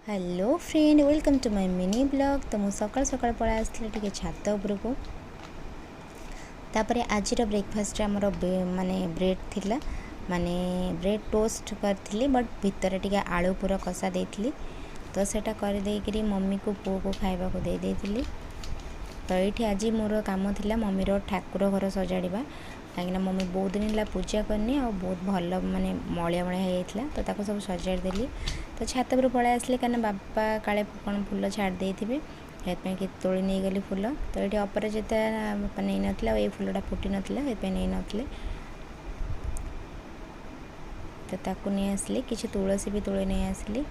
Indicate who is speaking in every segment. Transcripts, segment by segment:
Speaker 1: Hello friend, welcome to my mini blog. तो मुझे सकाल सकाल पळा आसली टिके छात उपरको। तापर आज ब्रेकफास्ट आमर माने ब्रेड थिला, माने ब्रेड टोस्ट करथिली, बट भितर टिके आलू पूरा कषा देथिली। तो सेटा कर देकरी मम्मी को पुओ को खाइबा को दे देथिली। तो ये आज मोर काम थिला मम्मी रो ठाकुर घर सजाड़वा, कहीं मम्मी बहुत दिन है पूजा करनी आ बहुत भल माने मलिया मलिया होता। तो ताको सब सजाड़ देली। तो छात पर पळा आसली कहीं बापा काले कौन फूल छाड़ देथिबे, कि तोली नहीं गली फूल। तो ये अपराजिता नहीं नथिला, ये फूलटा फुटी नथिला, नहीं नथिले। तो ताको नहीं आसली, किछि तुलसी भी तोली नहीं आसली।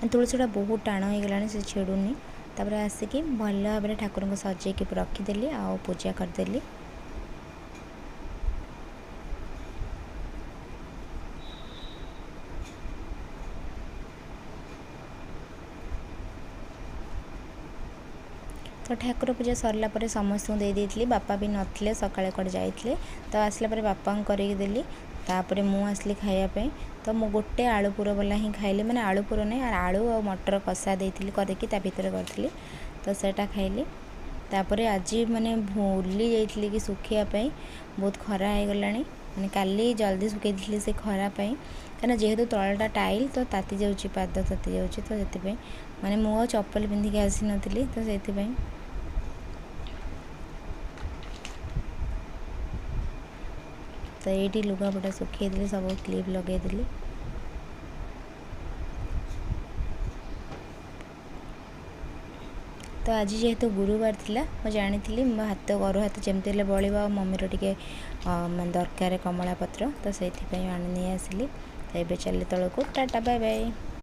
Speaker 1: तुलसीटा बहुत टाण हो गलानी, से छेड़ुनी। तापर आसिकी भल भाव ठाकुर को सजेक रखीदेली आ पूजा करदेली। तो ठाकुर पूजा सरला पर समस्त दे देती। बापा भी नथिले, सकाळे कड़े जाइए। तो आसला पर बापा करके देली। तापर मु आसली खायापे। तो मु गोटे आलू पुर वाला ही खाइली, माने आलू पुर नहीं, आलू और मटर कषा देती करके ता भीतर करथिली। तो सेटा खाइली। तापर आज माने भूली जाइए कि सुखापी बहुत खरा हो गलानी, माने काली जल्दी सुखई थी से खरापाई, कहीं जेहेतु तलटा टाइल तो ताती जाऊँगी, पाद ताती जाऊँगी। तो से माने मु चप्पल पिंधिकी आसी नथिली। तो से तो ये लुगापटा सुखी सब क्लिप लगेदी। तो आज जेहेतु गुरुवार थिला, मैं जानी मो हाथ गरु हाथ जमती बड़ा मम्मी टे दरकार कमला पत्र। तो से आनी आसली। तो ये चली तौक। Tata bye bye.